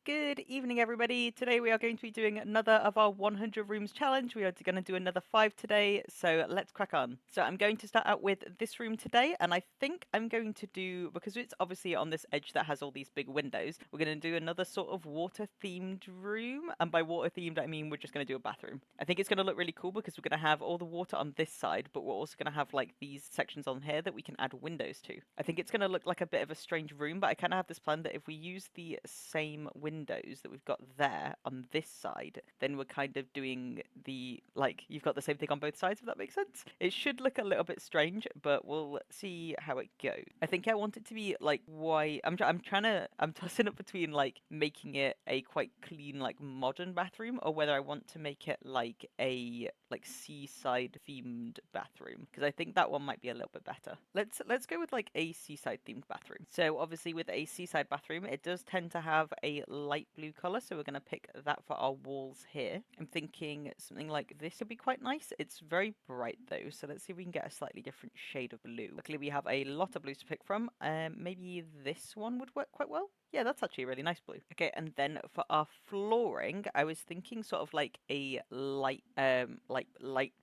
Good evening, everybody. Today we are going to be doing another of our 100 rooms challenge. We are going to do another 5 today, so let's crack on. So I'm going to start out with this room today, and I think I'm going to do, because it's obviously on this edge that has all these big windows, we're going to do another sort of water-themed room. And by water-themed, I mean we're just going to do a bathroom. I think it's going to look really cool because we're going to have all the water on this side, but we're also going to have like these sections on here that we can add windows to. I think it's going to look like a bit of a strange room, but I kind of have this plan that if we use the same windows that we've got there on this side, then we're kind of doing the, like, you've got the same thing on both sides, if that makes sense. It should look a little bit strange, but we'll see how it goes. I think I want it to be like white. I'm tossing up between like making it a quite clean, like modern bathroom, or whether I want to make it like a seaside themed bathroom, because I think that one might be a little bit better. Let's go with like a seaside themed bathroom. So obviously with a seaside bathroom, it does tend to have a light blue color, so we're going to pick that for our walls here. I'm thinking something like this would be quite nice. It's very bright though, so let's see if we can get a slightly different shade of blue. Luckily we have a lot of blues to pick from. Maybe this one would work quite well. Yeah, that's actually a really nice blue. Okay, and then for our flooring, I was thinking sort of like a light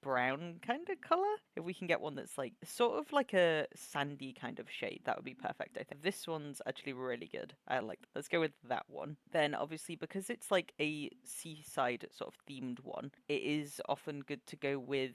brown kind of color. If we can get one that's like sort of like a sandy kind of shade, that would be perfect. I think this one's actually really good. I like that. Let's go with that one. Then obviously because it's like a seaside sort of themed one, it is often good to go with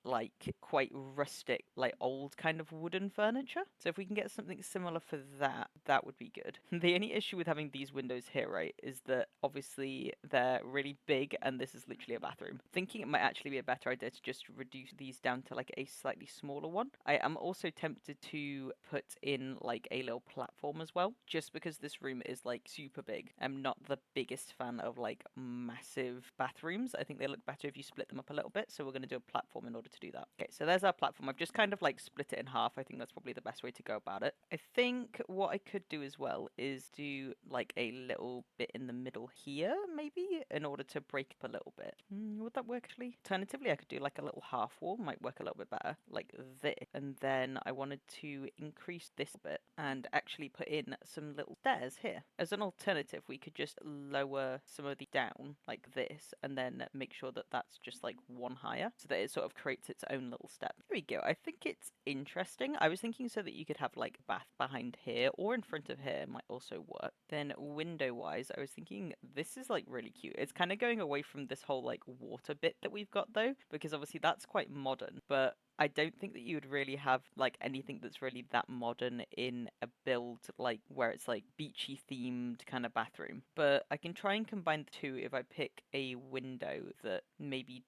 like quite rustic, like old kind of wooden furniture. So if we can get something similar for that, that would be good. The only issue with having these windows here, right, is that obviously they're really big and this is literally a bathroom. Thinking it might actually be a better idea to just reduce these down to like a slightly smaller one. I am also tempted to put in like a little platform as well, just because this room is like super big. I'm not the biggest fan of like massive bathrooms. I think they look better if you split them up a little bit, so we're going to do a platform in order to do that. Okay, so there's our platform. I've just kind of like split it in half. I think that's probably the best way to go about it. I think what I could do as well is do like a little bit in the middle here, maybe, in order to break up a little bit. Would that work actually? Alternatively, I could do like a little half wall, might work a little bit better, like this. And then I wanted to increase this a bit and actually put in some little stairs here. As an alternative, we could just lower some of the down like this, and then make sure that that's just like one higher, so that it sort of creates its own little step. There we go. I think it's interesting. I was thinking so that you could have like a bath behind here or in front of here might also work. Then window wise, I was thinking this is like really cute. It's kind of going away from this whole like water bit that we've got though, because obviously that's quite modern, but I don't think that you would really have like anything that's really that modern in a build like where it's like beachy themed kind of bathroom. But I can try and combine the two if I pick a window that maybe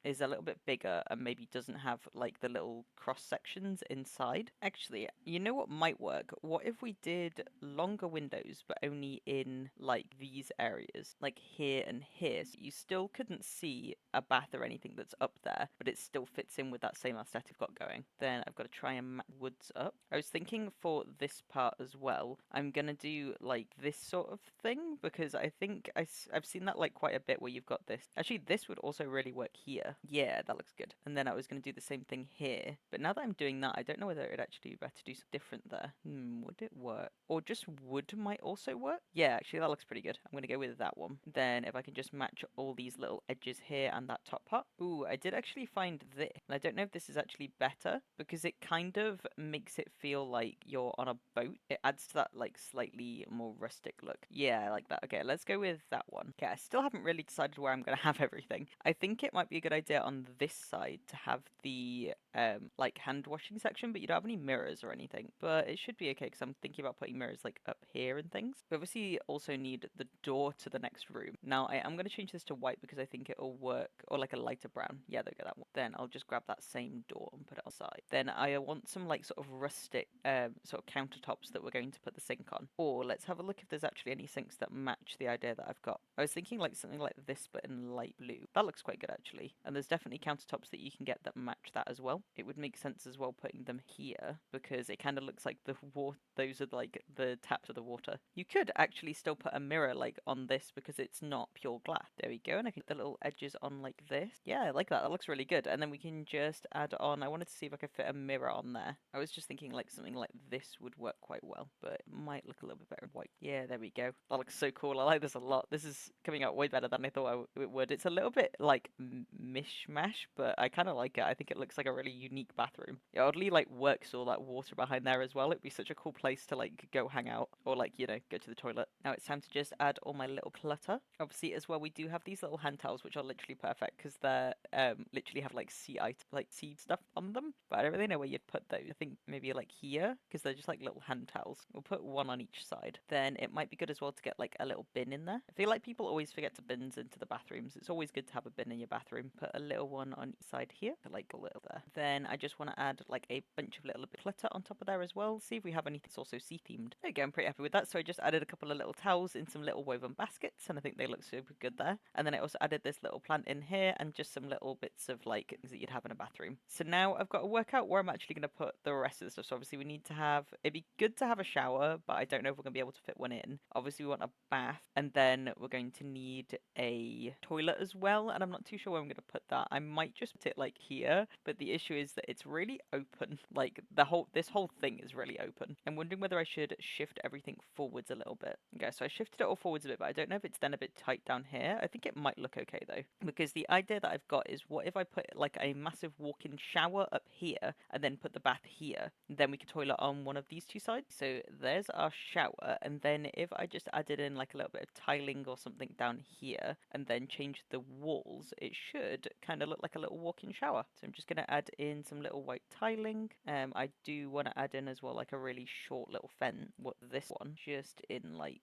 is a little bit bigger and maybe doesn't have like the little cross sections inside. Actually, you know what might work? What if we did longer windows but only in like these areas, like here and here, so you still couldn't see a bath or anything that's up there, but it still fits in with that same aesthetic I've got going. Then I've got to try and match woods up. I was thinking for this part as well, I'm gonna do like this sort of thing, because I think I've seen that like quite a bit where you've got this. Actually, this would also really work here. Yeah, that looks good. And then I was going to do the same thing here. But now that I'm doing that, I don't know whether it'd actually be better to do something different there. Would it work? Or just wood might also work? Yeah, actually, that looks pretty good. I'm going to go with that one. Then if I can just match all these little edges here and that top part. Ooh, I did actually find this. And I don't know if this is actually better, because it kind of makes it feel like you're on a boat. It adds to that like slightly more rustic look. Yeah, I like that. Okay, let's go with that one. Okay, I still haven't really decided where I'm going to have everything. I think it might be a good idea on this side to have the like hand washing section, but you don't have any mirrors or anything. But it should be okay, because I'm thinking about putting mirrors like up here and things. We obviously also need the door to the next room. Now I am going to change this to white because I think it'll work, or like a lighter brown. Yeah, there we go, that one. Then I'll just grab that same door and put it outside. Then I want some like sort of rustic sort of countertops that we're going to put the sink on. Or let's have a look if there's actually any sinks that match the idea that I've got. I was thinking like something like this but in light blue. That looks quite good actually. And there's definitely countertops that you can get that match that as well. well. It would make sense as well putting them here because it kind of looks like the water, those are like the taps of the water. You could actually still put a mirror like on this because it's not pure glass. There we go, and I can put the little edges on like this. Yeah, I like that. That looks really good. And then we can just add on, I wanted to see if I could fit a mirror on there. I was just thinking like something like this would work quite well, but it might look a little bit better in white. Yeah, there we go. That looks so cool. I like this a lot. This is coming out way better than I thought it would. It's a little bit like mishmash, but I kind of like it. I think it looks like a really unique bathroom. It oddly like works all that water behind there as well. It'd be such a cool place to like go hang out or like, you know, go to the toilet. Now it's time to just add all my little clutter. Obviously as well, we do have these little hand towels, which are literally perfect because they're literally have like seed stuff on them. But I don't really know where you'd put those. I think maybe like here because they're just like little hand towels. We'll put one on each side. Then it might be good as well to get like a little bin in there. I feel like people always forget to bins into the bathrooms. It's always good to have a bin in your bathroom. Put a little one on each side here, like a little there. Then I just want to add like a bunch of little bit of clutter on top of there as well. See if we have anything that's also sea themed. There you go, I'm pretty happy with that. So I just added a couple of little towels in some little woven baskets, and I think they look super good there. And then I also added this little plant in here and just some little bits of like things that you'd have in a bathroom. So now I've got to work out where I'm actually going to put the rest of the stuff. So obviously we need to have, it'd be good to have a shower, but I don't know if we're going to be able to fit one in. Obviously we want a bath, and then we're going to need a toilet as well, and I'm not too sure where I'm going to put that. I might just put it like here, but the issue is that it's really open. Like this whole thing is really open. I'm wondering whether I should shift everything forwards a little bit. Okay, so I shifted it all forwards a bit, but I don't know if it's then a bit tight down here. I think it might look okay though, because the idea that I've got is what if I put like a massive walk-in shower up here and then put the bath here, and then we could toilet on one of these two sides. So there's our shower, and then if I just added in like a little bit of tiling or something down here and then change the walls, it should kind of look like a little walk-in shower. So I'm just going to add in some little white tiling. I do want to add in as well like a really short little fence. What this one just in like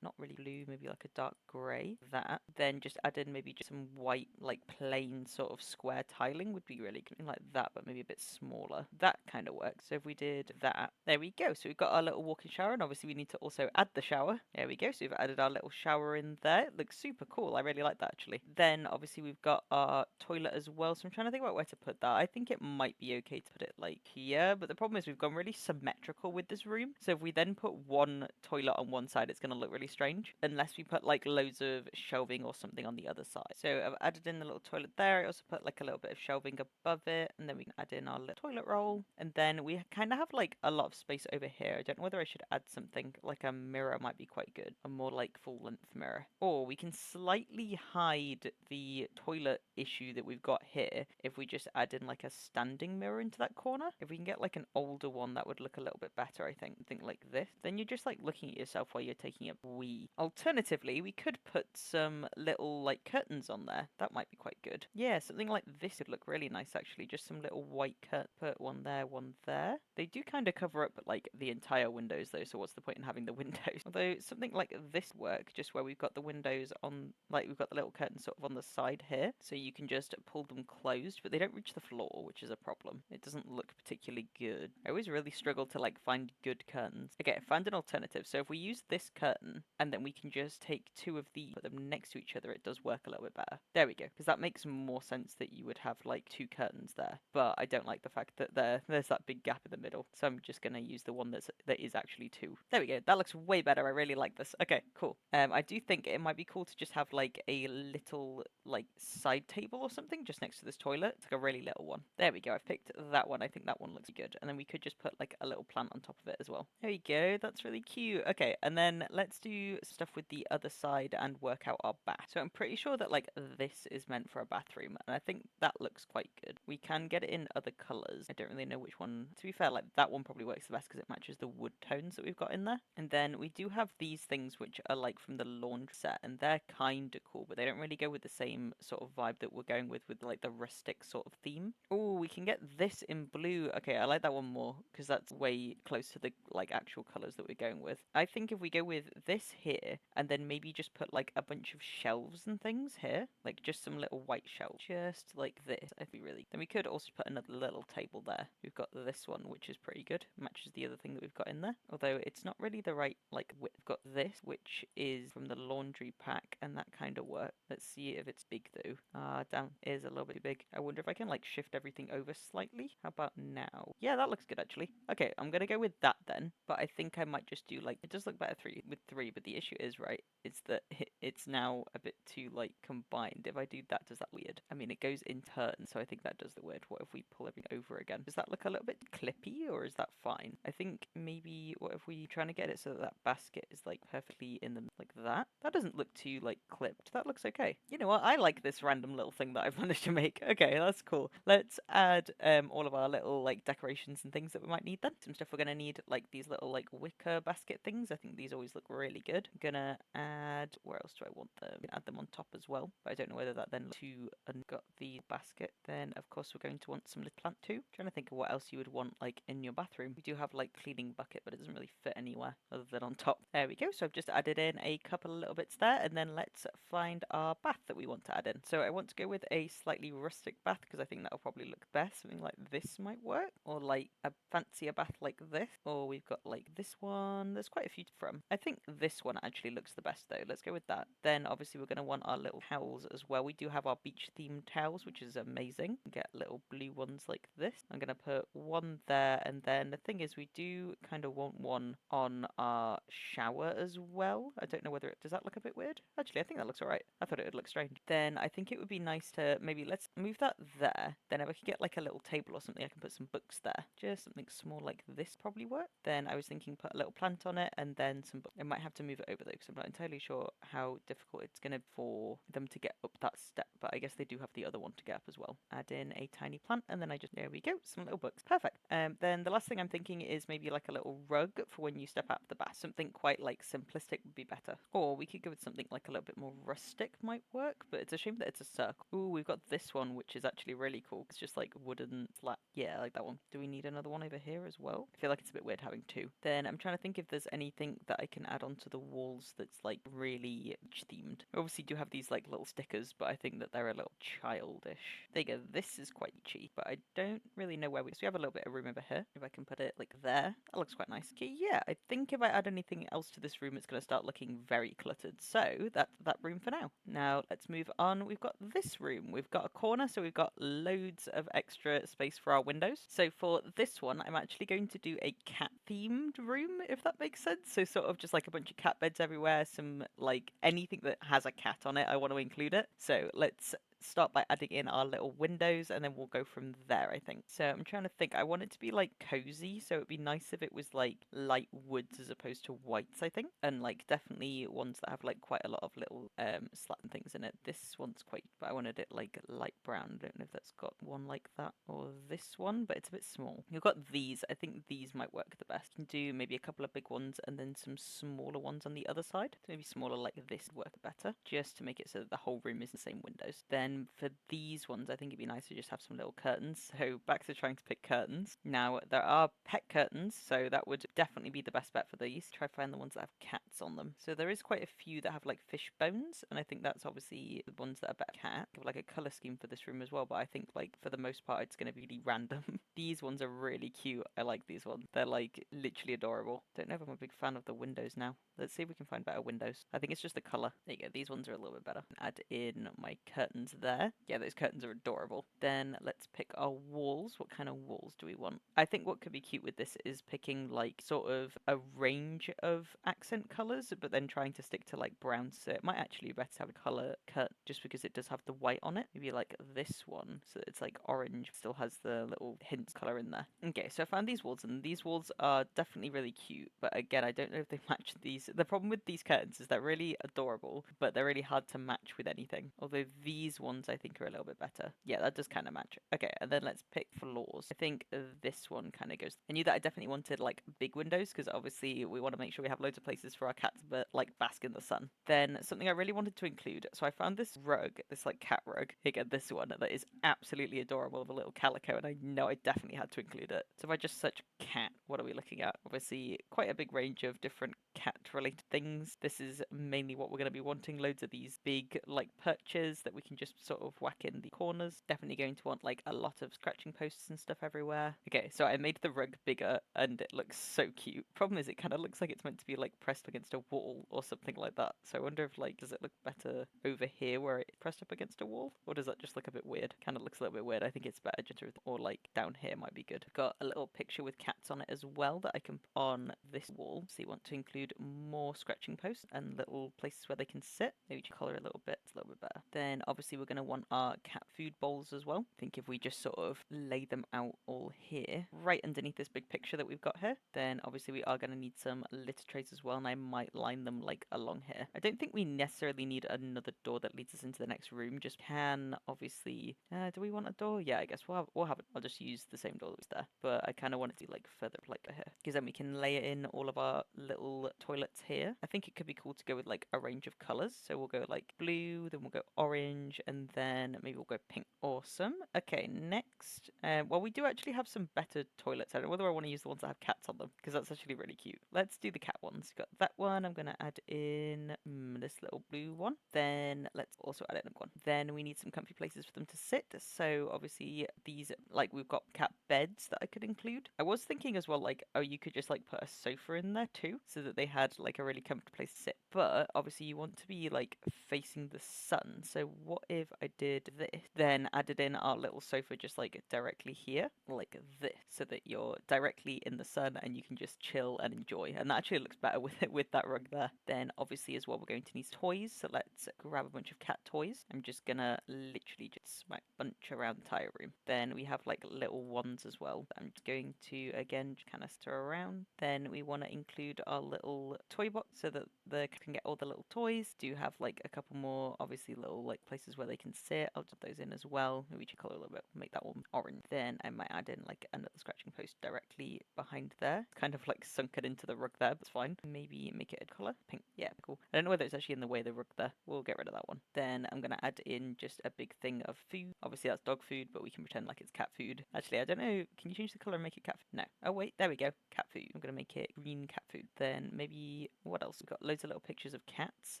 not really blue, maybe like a dark grey. That then just add in maybe just some white like plain sort of square tiling would be really good, like that, but maybe a bit smaller. That kind of works. So if we did that, there we go. So we've got our little walk-in shower, and obviously we need to also add the shower. There we go. So we've added our little shower in there. It looks super cool. I really like that actually. Then obviously we've got our toilet as well. So I'm trying to think about where to put that. I think it might be okay to put it like here, but the problem is we've gone really symmetrical with this room. So if we then put one toilet on one side, it's going to look really strange unless we put like loads of shelving or something on the other side. So I've added in the little toilet there. I also put like a little bit of shelving above it, and then we can add in our little toilet roll, and then we kind of have like a lot of space over here. I don't know whether I should add something like a mirror might be quite good, a more like full length mirror, or we can slightly hide the toilet issue that we've got here if we just add in like a standing mirror into that corner. If we can get like an older one, that would look a little bit better, I think. Think like this, then you're just like looking at yourself while you're taking a wee. Alternatively, we could put some little like curtains on there. That might be quite good. Yeah, something like this would look really nice actually. Just some little white curtain. Put one there, one there. They do kind of cover up like the entire windows though, so what's the point in having the windows? Although something like this work, just where we've got the windows on, like we've got the little curtains sort of on the side here, so you can just pull them closed, but they don't reach the floor, which is a problem. It doesn't look particularly good. I always really struggle to like find good curtains. Okay, I found an alternative. So if we use this curtain and then we can just take two of these, put them next to each other, it does work a little bit better. There we go, because that makes more sense that you would have like two curtains there, but I don't like the fact that there's that big gap in the middle, so I'm just going to use the one that is actually two. There we go, that looks way better. I really like this. Okay, cool. I do think it might be cool to just have like a little like side table or something just next to this toilet. It's like a really little one. There we go, I've picked that one. I think that one looks good, and then we could just put like a little plant on top of it as well. There we go, that's really cute. Okay, and then let's do stuff with the other side and work out our bath. So I'm pretty sure that like this is meant for a bathroom, and I think that looks quite good. We can get it in other colors. I don't really know which one. To be fair, like that one probably works the best because it matches the wood tones that we've got in there. And then we do have these things which are like from the laundry set, and they're kind of cool, but they don't really go with the same sort of vibe that we're going with like the rustic sort of theme. Oh, we can get this in blue. Okay, I like that one more because that's way close to the like actual colors that we're going with. I think if we go with this here and then maybe just put like a bunch of shelves and things here, like just some little white shelves, just like this, I'd be really. Then we could also put another little table there. We've got this one, which is pretty good, matches the other thing that we've got in there, although it's not really the right like width. We've got this, which is from the laundry pack, and that kind of works. Let's see if it's big though. Ah, damn, it is a little bit big. I wonder if I can like shift everything everything over slightly. How about now? Yeah, that looks good actually. Okay, I'm gonna go with that then, but I think I might just do like, it does look better with three, but the issue is, right, it's that it's now a bit too like combined. If I do that, does that weird? I mean, it goes in turns, so I think that does the weird. What if we pull everything over again? Does that look a little bit clippy, or is that fine? I think maybe, what if we trying to get it so that basket is like perfectly in the, like that? That doesn't look too like clipped. That looks okay. You know what? I like this random little thing that I've managed to make. Okay, that's cool. Let's add all of our little like decorations and things that we might need then. Some stuff we're gonna need, like these little like wicker basket things. I think these always look really good. I'm gonna add, where else do I want them? Add them on top as well, but I don't know whether that then to got the basket. Then of course we're going to want some little plant too. I'm trying to think of what else you would want like in your bathroom. We do have like cleaning bucket, but it doesn't really fit anywhere other than on top. There we go. So I've just added in a couple of little bits there, and then let's find our bath that we want to add in. So I want to go with a slightly rustic bath because I think that'll probably look best. Something like this might work, or like a fancier bath like this, or we've got like this one. There's quite a few from. I think this one actually looks the best though. Let's go with that. Then obviously we're going to want our little towels as well. We do have our beach themed towels, which is amazing. Get little blue ones like this. I'm going to put one there, and then the thing is we do kind of want one on our shower as well. I don't know whether it does that look a bit weird. Actually, I think that looks alright. I thought it would look strange. Then I think it would be nice to maybe, let's move that there. Then if I could get like a little table or something, I can put some books there. Just something small like this probably work. Then I was thinking put a little plant on it, and then some books. I might have to move it over though, because I'm not entirely sure how difficult it's going to for them to get up that step, but I guess they do have the other one to get up as well. Add in a tiny plant, and then there we go, some little books. Perfect. Then the last thing I'm thinking is maybe like a little rug for when you step out of the bath. Something quite like simplistic would be better. Or we could go with something like a little bit more rustic might work, but it's a shame that it's a circle. Ooh, we've got this one, which is actually really cool. It's just like wooden flat. Yeah, I like that one. Do we need another one over here as well? I feel like it's a bit weird having two. Then I'm trying to think if there's anything that I can add onto the walls that's like really themed. We obviously do have these like little stickers, but I think that they're a little childish. There you go. This is quite cheap, but I don't really know where so we have a little bit of room over here. If I can put it like there, that looks quite nice. Okay, yeah, I think if I add anything else to this room, it's going to start looking very cluttered. So that's that room for now. Now let's move on. We've got this room. We've got a corner, so we've got loads of extra space for our windows. So for this one, I'm actually going to do a cat themed room, if that makes sense. So sort of just like a bunch of cat beds everywhere, some like anything that has a cat on it, I want to include it. So let's start by adding in our little windows, and then we'll go from there, I think. So I'm trying to think. I want it to be like cozy, so it'd be nice if it was like light woods as opposed to whites, I think, and like definitely ones that have like quite a lot of little slat and things in it. This one's quite, but I wanted it like light brown. I don't know if that's got one like that or this one, but it's a bit small. You've got these. I think these might work the best. You can do maybe a couple of big ones and then some smaller ones on the other side. So maybe smaller like this would work better, just to make it so that the whole room is the same windows. Then for these ones, I think it'd be nice to just have some little curtains. So back to trying to pick curtains. Now, there are pet curtains, so that would definitely be the best bet for these. Try find the ones that have cats on them. So there is quite a few that have like fish bones, and I think that's obviously the ones that are better cat. Have like a colour scheme for this room as well, but I think like for the most part it's going to be really random. These ones are really cute. I like these ones. They're like literally adorable. Don't know if I'm a big fan of the windows now. Let's see if we can find better windows. I think it's just the colour. There you go. These ones are a little bit better. Add in my curtains there. Yeah, those curtains are adorable. Then let's pick our walls. What kind of walls do we want? I think what could be cute with this is picking like sort of a range of accent colours, but then trying to stick to like brown. So it might actually be better to have a colour cut just because it does have the white on it. Maybe like this one. So it's like orange, still has the little hints colour in there. Okay, so I found these walls, and these walls are definitely really cute. But again, I don't know if they match these. The problem with these curtains is they're really adorable, but they're really hard to match with anything. Although these ones I think are a little bit better. Yeah, that does kind of match. Okay, and then let's pick floors. I think this one kind of goes. I knew that I definitely wanted like big windows because obviously we want to make sure we have loads of places for our cats, but like bask in the sun. Then something I really wanted to include. So I found this rug, this like cat rug. Again, this one that is absolutely adorable with a little calico, and I know I definitely had to include it. So if I just search cat, what are we looking at? Obviously, quite a big range of different cat related things. This is mainly what we're going to be wanting. Loads of these big like perches that we can just sort of whack in the corners. Definitely going to want like a lot of scratching posts and stuff everywhere. Okay, so I made the rug bigger and it looks so cute. Problem is it kind of looks like it's meant to be like pressed against a wall or something like that. So I wonder if like, does it look better over here where it's pressed up against a wall? Or does that just look a bit weird? Kind of looks a little bit weird. I think it's better just or like down here might be good. Got a little picture with cats on it as well that I can put on this wall. So you want to include more scratching posts and little places where they can sit. Maybe just color it a little bit. It's a little bit better. Then obviously we're going to want our cat food bowls as well. I think if we just sort of lay them out all here, right underneath this big picture that we've got here, then obviously we are going to need some litter trays as well, and I might line them like along here. I don't think we necessarily need another door that leads us into the next room. Just can obviously, do we want a door? Yeah, I guess we'll have it. I'll just use the same door that was there, but I kind of want it to be like further like here, because then we can layer in all of our little toilets here. I think it could be cool to go with like a range of colors. So we'll go like blue, then we'll go orange, and then maybe we'll go pink. Awesome. Okay, next. Well, we do actually have some better toilets. I don't know whether I want to use the ones that have cats on them, because that's actually really cute. Let's do the cat ones. Got that one. I'm going to add in this little blue one. Then let's also add in a one. Then we need some comfy places for them to sit. So obviously these, like we've got cat beds that I could include. I was thinking as well, like, oh, you could just like put a sofa in there too, so that they had like a really comfortable place to sit. But obviously you want to be like facing the sun. So what if I did this, then added in our little sofa just like directly here, like this, so that you're directly in the sun and you can just chill and enjoy. And that actually looks better with it, with that rug there. Then obviously as well, we're going to need toys. So let's grab a bunch of cat toys. I'm just gonna literally just smack a bunch around the entire room. Then we have like little ones as well. I'm just going to again just kind of stir around. Then we want to include our little toy box so that they can get all the little toys. Do have like a couple more obviously little like places where they can sit. I'll put those in as well. Maybe just color a little bit, make that one orange. Then I might add in like another scratching post directly behind there, kind of like sunken into the rug there, but it's fine. Maybe make it a color pink. Yeah, cool. I don't know whether it's actually in the way of the rug there. We'll get rid of that one. Then I'm gonna add in just a big thing of food. Obviously that's dog food, but we can pretend like it's cat food. Actually, I don't know. Can you change the color and make it cat food? No. Oh wait, there we go. Cat food. I'm gonna make it green cat food. Then maybe what else? We've got loads of little pictures of cats.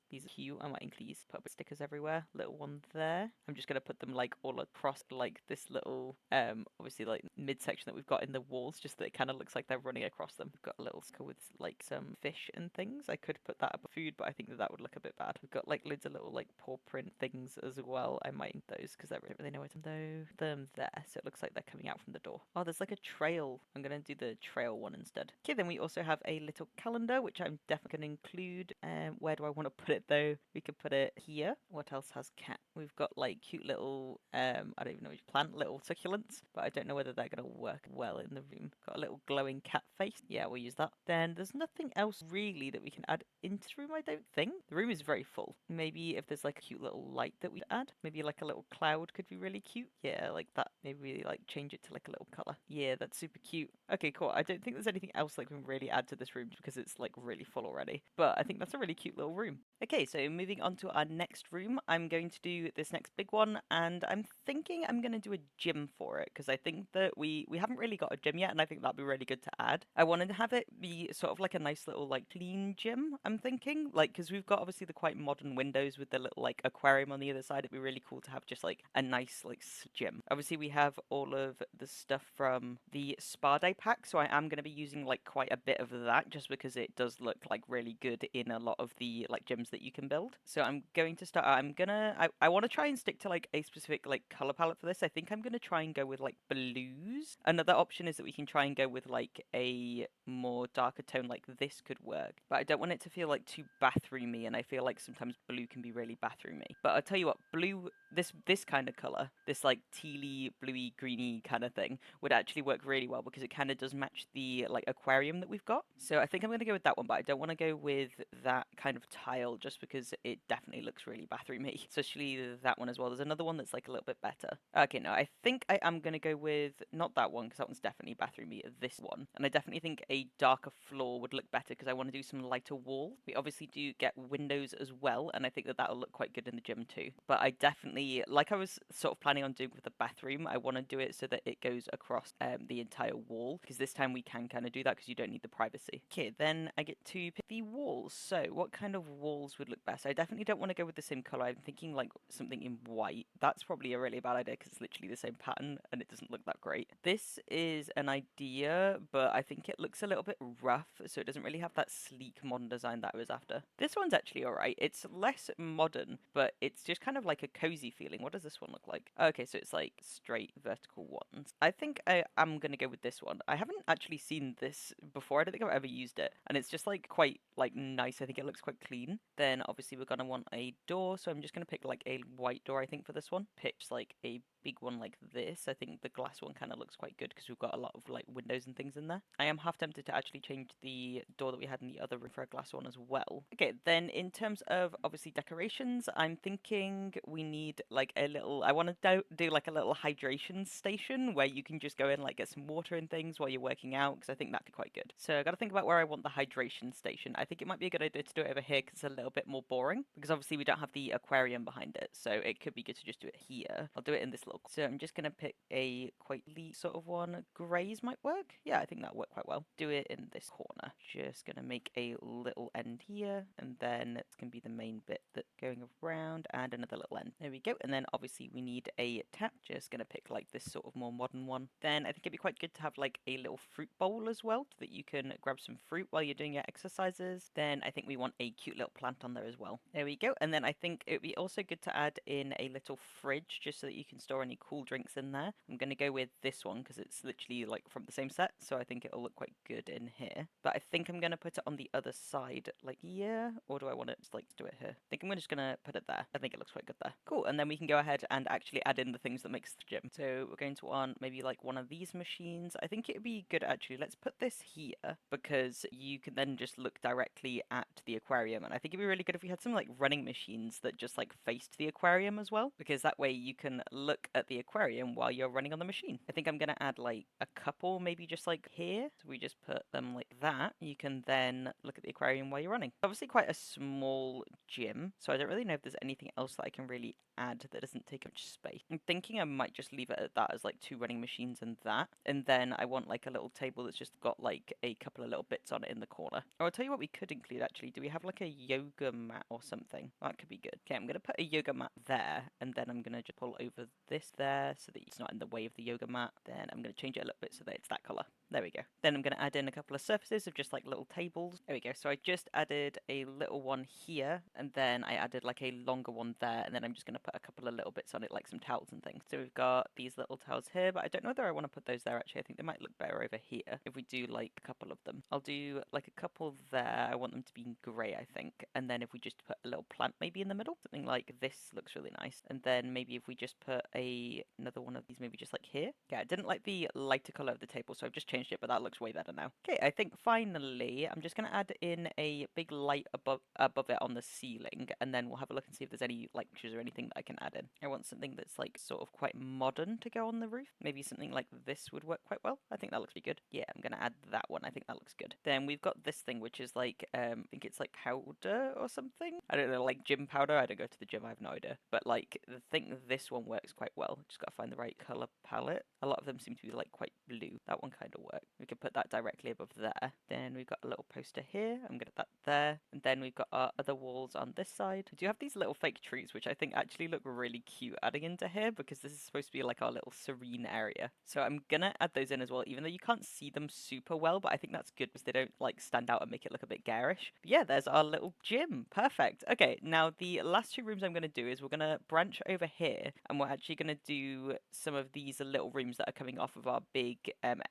These are cute. I might include these, put stickers everywhere. Little one there. I'm just gonna put them like all across like this little obviously like midsection that we've got in the walls, just that it kind of looks like they're running across them. We've got a little sticker with like some fish and things. I could put that above food, but I think that would look a bit bad. We've got like loads of little like paw print things as well. I might include those because I don't really know where to though. Them there, so it looks like they're coming out from the door. Oh, there's like a trail. I'm gonna do the trail one instead. Okay, then we also have a little calendar which I'm definitely gonna include. Where do I want to put it though? We could put it here. What else has cat? We've got like cute little I don't even know which plant, little succulents, but I don't know whether they're gonna work well in the room. Got a little glowing cat face. Yeah, we'll use that. Then there's nothing else really that we can add into the room, I don't think. The room is very full. Maybe if there's like a cute little light that we add, maybe like a little cloud could be really cute. Yeah, like that. Maybe like change it to like a little color. Yeah, that's super cute. Okay, cool. I don't think there's anything else like we can really add to this room because it's like really full already. But I think that's a really cute little room. Okay, so moving on to our next room, I'm going to do this next big one, and I'm thinking I'm going to do a gym for it because I think that we haven't really got a gym yet, and I think that'd be really good to add. I wanted to have it be sort of like a nice little like clean gym, I'm thinking, like because we've got obviously the quite modern windows with the little like aquarium on the other side. It'd be really cool to have just like a nice like gym. Obviously we have all of the stuff from the spa day pack, so I am going to be using like quite a bit of that just because it does look like really good in a lot of the like gyms that you can build. So I'm going to start. I want to try and stick to like a specific like color palette for this. I think I'm going to try and go with like blues. Another option is that we can try and go with like a more darker tone, like this could work, but I don't want it to feel like too bathroomy, and I feel like sometimes blue can be really bathroomy. But I'll tell you what, blue, this kind of color, this like tealy, bluey, greeny kind of thing would actually work really well because it kind of does match the like aquarium that we've got. So I think I'm going to go with that one, but I don't want to go with that kind of tile just because it definitely looks really bathroomy, especially that one as well. There's another one that's like a little bit better. Okay, no, I think I am going to go with not that one because that one's definitely bathroomy, this one. And I definitely think a darker floor would look better because I want to do some lighter wall. We obviously do get windows as well, and I think that that'll look quite good in the gym too. But I definitely, like I was sort of planning on doing with the bathroom, I want to do it so that it goes across the entire wall, because this time we can kind of do that because you don't need the privacy. Okay, then I get to pick the walls. So what kind of walls would look best? I definitely don't want to go with the same color. I'm thinking like something in white. That's probably a really bad idea because it's literally the same pattern and it doesn't look that great. This is an idea, but I think it looks a little bit rough, so it doesn't really have that sleek modern design that I was after. This one's actually alright. It's less modern, but it's just kind of like a cozy feeling. What does this one look like? Okay, so it's like straight vertical ones. I think I am going to go with this one. I haven't actually seen this before. I don't think I've ever used it, and it's just like quite like nice. I think it looks quite clean. Then obviously we're going to want a door, so I'm just going to pick like a white door, I think, for this one. Pitch like a big one like this. I think the glass one kind of looks quite good because we've got a lot of like windows and things in there. I am half tempted to actually change the door that we had in the other room for a glass one as well. Okay, then in terms of obviously decorations, I'm thinking we need like a little, I want to do like a little hydration station where you can just go in, like get some water and things while you're working out, because I think that'd be quite good. So I got to think about where I want the hydration station. I think it might be a good idea to do it over here because it's a little bit more boring, because obviously we don't have the aquarium behind it, so it could be good to just do it here. I'll do it in this little, so I'm just going to pick a quite neat sort of one. Grays might work. Yeah, I think that'll work quite well. Do it in this corner. Just going to make a little end here, and then it's going to be the main bit that's going around, and another little end. There we go. And then obviously we need a tap. Just going to pick like this sort of more modern one. Then I think it'd be quite good to have like a little fruit bowl as well, so that you can grab some fruit while you're doing your exercises. Then I think we want a cute little plant on there as well. There we go. And then I think it'd be also good to add in a little fridge, just so that you can store any cool drinks in there. I'm going to go with this one because it's literally like from the same set, so I think it'll look quite good in here. But I think I'm going to put it on the other side, like here, or do I want it to like do it here? I think I'm just going to put it there. I think it looks quite good there. Cool, and then we can go ahead and actually add in the things that makes the gym. So we're going to want maybe like one of these machines. I think it'd be good actually. Let's put this here because you can then just look directly at the aquarium, and I think it'd be really good if we had some like running machines that just like faced the aquarium as well, because that way you can look at the aquarium while you're running on the machine. I think I'm going to add like a couple, maybe just like here. So we just put them like that. You can then look at the aquarium while you're running. Obviously quite a small gym, so I don't really know if there's anything else that I can really add that doesn't take much space. I'm thinking I might just leave it at that as like 2 running machines and that. And then I want like a little table that's just got like a couple of little bits on it in the corner. Or I'll tell you what we could include actually. Do we have like a yoga mat or something? That could be good. Okay, I'm going to put a yoga mat there, and then I'm going to just pull over this there so that it's not in the way of the yoga mat. Then I'm going to change it a little bit so that it's that color. There we go. Then I'm going to add in a couple of surfaces of just like little tables. There we go. So I just added a little one here, and then I added like a longer one there, and then I'm just going to put a couple of little bits on it, like some towels and things. So we've got these little towels here, but I don't know whether I want to put those there actually. I think they might look better over here if we do like a couple of them. I'll do like a couple there. I want them to be in grey, I think. And then if we just put a little plant maybe in the middle, something like this looks really nice. And then maybe if we just put another one of these, maybe just like here. Yeah, I didn't like the lighter color of the table, so I've just changed it, but that looks way better now. Okay, I think finally I'm just going to add in a big light above it on the ceiling, and then we'll have a look and see if there's any like pictures or anything that I can add in. I want something that's like sort of quite modern to go on the roof. Maybe something like this would work quite well. I think that looks pretty good. Yeah, I'm going to add that one. I think that looks good. Then we've got this thing, which is like, I think it's like powder or something. I don't know, like gym powder. I don't go to the gym. I have no idea. But like, I think this one works quite well. Just got to find the right color palette. A lot of them seem to be like quite blue. That one kind of works. We could put that directly above there. Then we've got a little poster here. I'm going to put that there. And then we've got our other walls on this side. We do have these little fake trees, which I think actually look really cute adding into here, because this is supposed to be like our little serene area. So I'm gonna add those in as well, even though you can't see them super well, but I think that's good because they don't like stand out and make it look a bit garish. But yeah, there's our little gym. Perfect. Okay, now the last 2 rooms I'm gonna do is we're gonna branch over here, and we're actually gonna do some of these little rooms that are coming off of our big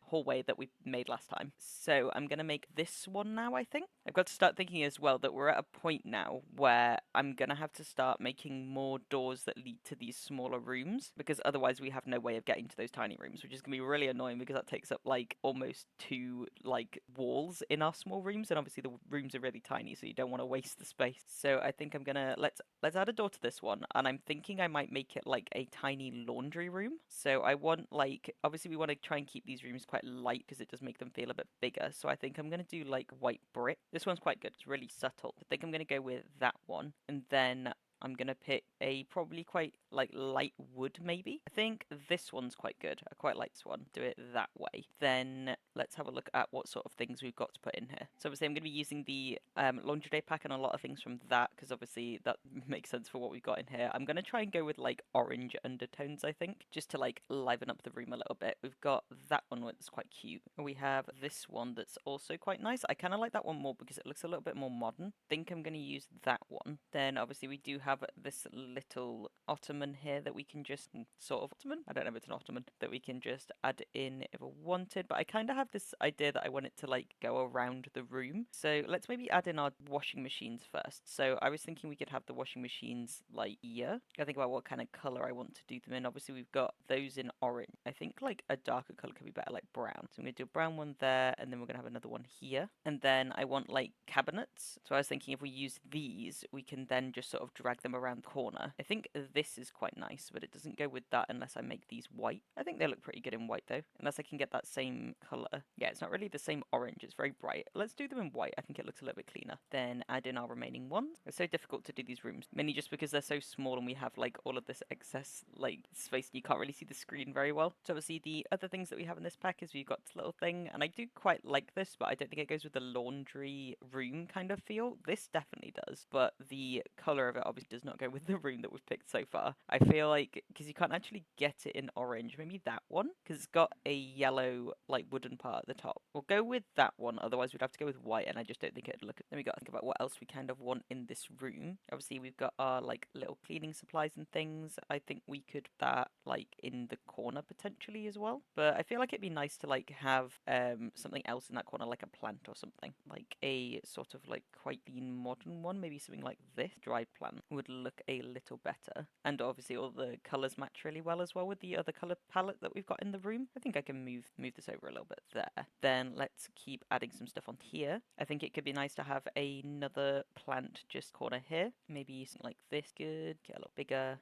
hallway that we made last time. So I'm gonna make this one now, I think. I've got to start thinking as well that we're at a point now where I'm gonna have to start making more doors that lead to these smaller rooms, because otherwise we have no way of getting to those tiny rooms, which is gonna be really annoying because that takes up like almost 2 like walls in our small rooms, and obviously the rooms are really tiny, so you don't want to waste the space. So I think I'm gonna let's add a door to this one, and I'm thinking I might make it like a tiny laundry room. So I want like, obviously we want to try and keep these rooms quite light because it does make them feel a bit bigger. So I think I'm gonna do like white brick. This one's quite good. It's really subtle. I think I'm gonna go with that one, and then I'm gonna pick a probably quite like light wood maybe. I think this one's quite good. I quite like this one. Do it that way. Then let's have a look at what sort of things we've got to put in here. So obviously I'm gonna be using the laundry day pack and a lot of things from that because obviously that makes sense for what we've got in here. I'm gonna try and go with like orange undertones, I think, just to like liven up the room a little bit. We've got that one that's quite cute. We have this one that's also quite nice. I kind of like that one more because it looks a little bit more modern. Think I'm gonna use that one. Then obviously we do have this little ottoman here that we can just sort of ottoman. I don't know if it's an ottoman that we can just add in if I wanted, but I kind of have this idea that I want it to like go around the room. So let's maybe add in our washing machines first. So I was thinking we could have the washing machines like here. I think about what kind of color I want to do them in. Obviously we've got those in orange. I think like a darker color could be better, like brown. So I'm gonna do a brown one there, and then we're gonna have another one here. And then I want like cabinets. So I was thinking if we use these, we can then just sort of drag them around the corner. I think this is quite nice, but it doesn't go with that unless I make these white. I think they look pretty good in white though, unless I can get that same color. Yeah, it's not really the same orange, it's very bright. Let's do them in white. I think it looks a little bit cleaner. Then add in our remaining ones. It's so difficult to do these rooms, mainly just because they're so small and we have like all of this excess like space and you can't really see the screen very well. So obviously the other things that we have in this pack is we've got this little thing, and I do quite like this, but I don't think it goes with the laundry room kind of feel. This definitely does, but the color of it obviously does not go with the room that we've picked so far. I feel like because you can't actually get it in orange, maybe that one because it's got a yellow like wooden part at the top. We'll go with that one, otherwise we'd have to go with white, and I just don't think it'd look. Then we got to think about what else we kind of want in this room. Obviously we've got our like little cleaning supplies and things. I think we could put that like in the corner potentially as well, but I feel like it'd be nice to like have something else in that corner, like a plant or something, like a sort of like quite lean modern one. Maybe something like this dried plant would look a little better, and obviously all the colors match really well as well with the other color palette that we've got in the room. I think I can move this over a little bit there. Then let's keep adding some stuff on here. I think it could be nice to have another plant just corner here, maybe something like this. Good, get a little bigger.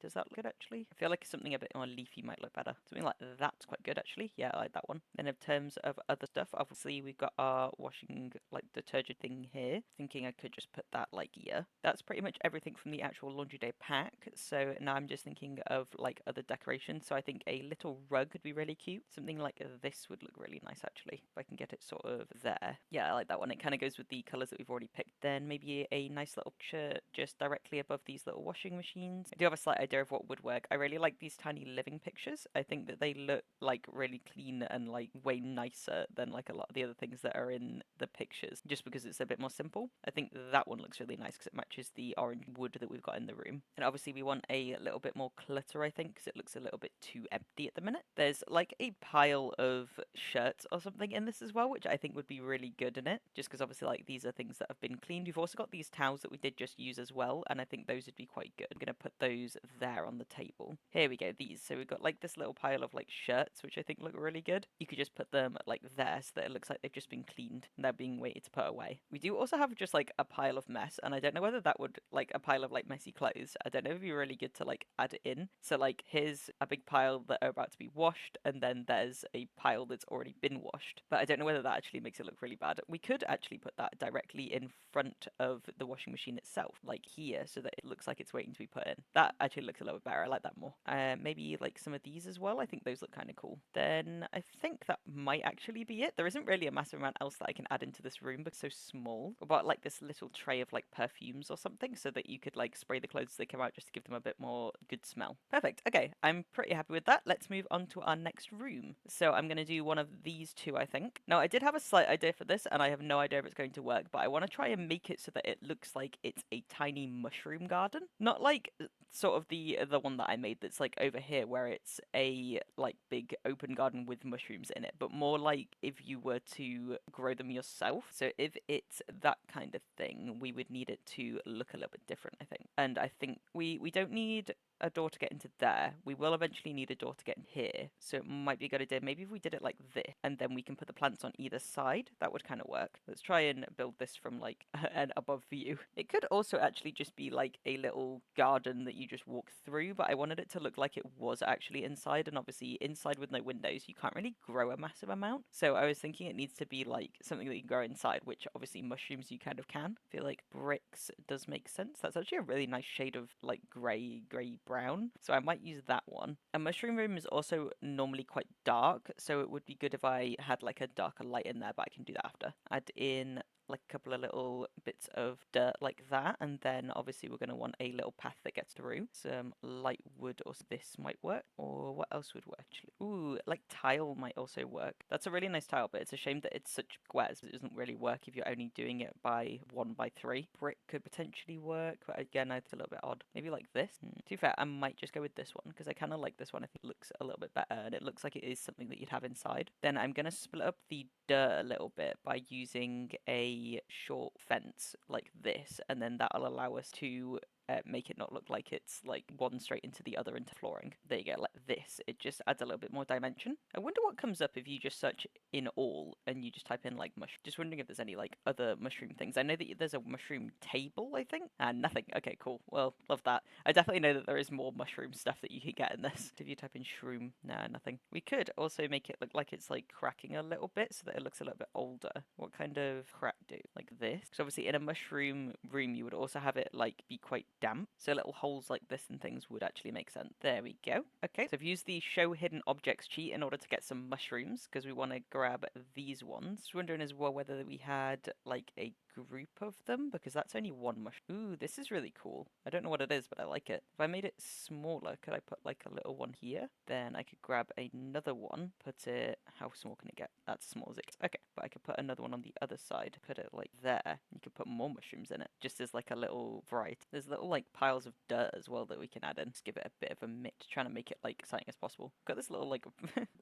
Does that look good actually? I feel like something a bit more leafy might look better. Something like that's quite good actually. Yeah, I like that one. Then in terms of other stuff, obviously we've got our washing like detergent thing here. Thinking I could just put that like here. That's pretty much everything from the actual laundry day pack. So now I'm just thinking of like other decorations. So I think a little rug could be really cute. Something like this would look really nice actually, if I can get it sort of there. Yeah, I like that one. It kind of goes with the colors that we've already picked. Then maybe a nice little shirt just directly above these little washing machines. I do have a slight idea of what would work. I really like these tiny living pictures. I think that they look like really clean and like way nicer than like a lot of the other things that are in the pictures, just because it's a bit more simple. I think that one looks really nice because it matches the orange wood that we've got in the room. And obviously we want a little bit more clutter, I think, because it looks a little bit too empty at the minute. There's like a pile of shirts or something in this as well, which I think would be really good in it, just because obviously like these are things that have been cleaned. We've also got these towels that we did just use as well, and I think those would be quite good. I'm going to put those there on the table. Here we go, these. So we've got like this little pile of like shirts, which I think look really good. You could just put them like there so that it looks like they've just been cleaned and they're being waited to put away. We do also have just like a pile of mess, and I don't know whether that would like a pile of like messy clothes. I don't know if it'd be really good to like add it in. So like here's a big pile that are about to be washed, and then there's a pile that's already been washed. But I don't know whether that actually makes it look really bad. We could actually put that directly in front of the washing machine itself, like here, so that it looks like it's waiting to be put in. That actually looks a little bit better. I like that more. Maybe like some of these as well. I think those look kind of cool. Then I think that might actually be it. There isn't really a massive amount else that I can add into this room because it's so small. About like this little tray of like perfumes or something, so that you could like spray the clothes as they come out just to give them a bit more good smell. Perfect. Okay, I'm pretty happy with that. Let's move on to our next room. So I'm going to do one of these two, I think. Now I did have a slight idea for this, and I have no idea if it's going to work, but I want to try and make it so that it looks like it's a tiny mushroom garden. Not like sort of the one that I made that's like over here where it's a like big open garden with mushrooms in it, but more like if you were to grow them yourself. So if it's that kind of thing, we would need it to look a little bit different, I think. And I think we don't need a door to get into there. We will eventually need a door to get in here, so it might be a good idea. Maybe if we did it like this, and then we can put the plants on either side, that would kind of work. Let's try and build this from like an above view. It could also actually just be like a little garden that you just walk through, but I wanted it to look like it was actually inside, and obviously inside with no windows, you can't really grow a massive amount. So I was thinking it needs to be like something that you grow inside, which obviously mushrooms you kind of can. I feel like bricks does make sense. That's actually a really nice shade of like grey brown, so I might use that one. A mushroom room is also normally quite dark, so it would be good if I had like a darker light in there, but I can do that after. Add in like a couple of little bits of dirt like that, and then obviously we're going to want a little path that gets through. Some light wood, or this might work. Or what else would work actually? Ooh, like tile might also work. That's a really nice tile, but it's a shame that it's such squares. It doesn't really work if you're only doing it by 1 by 3. Brick could potentially work, but again, it's a little bit odd. Maybe like this. To be fair, I might just go with this one because I kind of like this one. I think it looks a little bit better, and it looks like it is something that you'd have inside. Then I'm going to split up the dirt a little bit by using a short fence like this, and then that'll allow us to make it not look like it's like one straight into the other into flooring. There you go, like this. It just adds a little bit more dimension. I wonder what comes up if you just search in all and you just type in like mushroom. Just wondering if there's any like other mushroom things. I know that there's a mushroom table, I think, and nothing. Okay, cool. Well, love that. I definitely know that there is more mushroom stuff that you could get in this. If you type in shroom, nah, nothing. We could also make it look like it's like cracking a little bit so that it looks a little bit older. What kind of crack do? Like this? Because obviously in a mushroom room you would also have it like be quite damp, so little holes like this and things would actually make sense. There we go. Okay, so I've used the show hidden objects cheat in order to get some mushrooms because we want to grab these ones. Just wondering as well whether we had like a group of them, because that's only one mushroom. Ooh, this is really cool. I don't know what it is, but I like it. If I made it smaller, could I put like a little one here? Then I could grab another one, put it, how small can it get? That's as small as it gets. Okay, but I could put another one on the other side, put it like there. You could put more mushrooms in it, just as like a little variety. There's little like piles of dirt as well that we can add in. Just give it a bit of a mix, trying to make it like exciting as possible. Got this little like,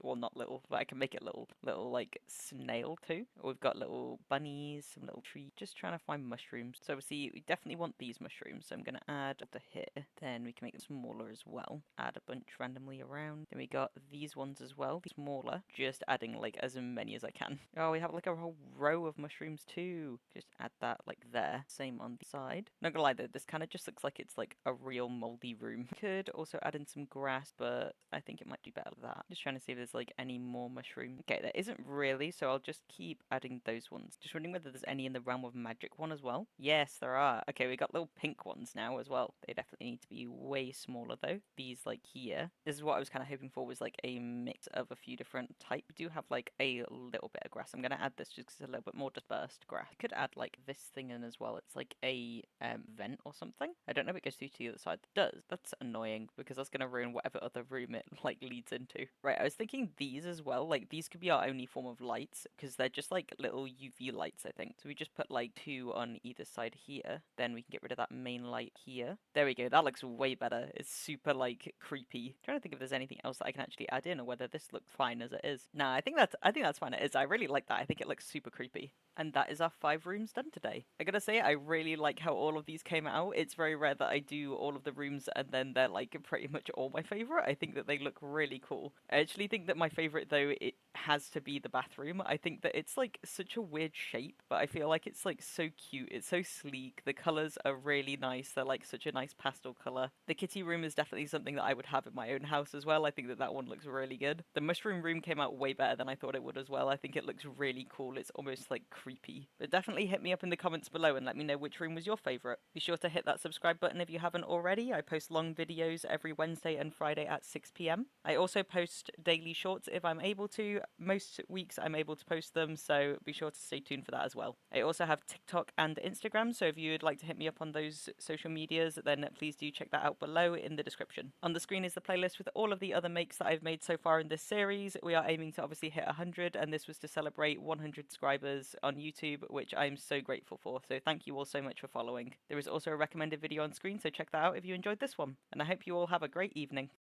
well not little, but I can make it little like snail too. We've got little bunnies, some little trees, just trying to find mushrooms. So obviously we definitely want these mushrooms, so I'm going to add up to here. Then we can make them smaller as well. Add a bunch randomly around. Then we got these ones as well, smaller, just adding like as many as I can. Oh, we have like a whole row of mushrooms too. Just add that like there. Same on the side. Not gonna lie though, this kind of just looks like it's like a real moldy room. Could also add in some grass, but I think it might do better with that. Just trying to see if there's like any more mushroom. Okay, there isn't really, so I'll just keep adding those ones. Just wondering whether there's any in the realm of magic one as well. Yes, there are. Okay, we got little pink ones now as well. They definitely need to be way smaller though. These like here. This is what I was kind of hoping for, was like a mix of a few different types. We do have like a little bit of grass. I'm gonna add this just because it's a little bit more dispersed grass. I could add like this thing in as well. It's like a vent or something. I don't know if it goes through to the other side. It does. That's annoying because that's gonna ruin whatever other room it like leads into. Right, I was thinking these as well. Like these could be our only form of lights because they're just like little UV lights, I think. So we just put like 2 on either side here. Then we can get rid of that main light here. There we go. That looks way better. It's super like creepy. I'm trying to think if there's anything else that I can actually add in or whether this looks fine as it is. Nah, I think that's fine. It is. I really like that. I think it looks super creepy. And that is our 5 rooms done today. I gotta say, I really like how all of these came out. It's very rare that I do all of the rooms and then they're like pretty much all my favorite. I think that they look really cool. I actually think that my favorite though, it has to be the bathroom. I think that it's like such a weird shape, but I feel like it's like so cute. It's so sleek. The colors are really nice. They're like such a nice pastel color. The kitty room is definitely something that I would have in my own house as well. I think that that one looks really good. The mushroom room came out way better than I thought it would as well. I think it looks really cool. It's almost like creepy. But definitely hit me up in the comments below and let me know which room was your favorite. Be sure to hit that subscribe button if you haven't already. I post long videos every Wednesday and Friday at 6 p.m. I also post daily shorts if I'm able to. Most weeks I'm able to post them, so be sure to stay tuned for that as well. I also have TikTok and Instagram, so if you would like to hit me up on those social medias, then please do check that out below in the description. On the screen is the playlist with all of the other makes that I've made so far in this series. We are aiming to obviously hit 100, and this was to celebrate 100 subscribers on YouTube, which I'm so grateful for, so thank you all so much for following. There is also a recommended video on screen, so check that out if you enjoyed this one, and I hope you all have a great evening.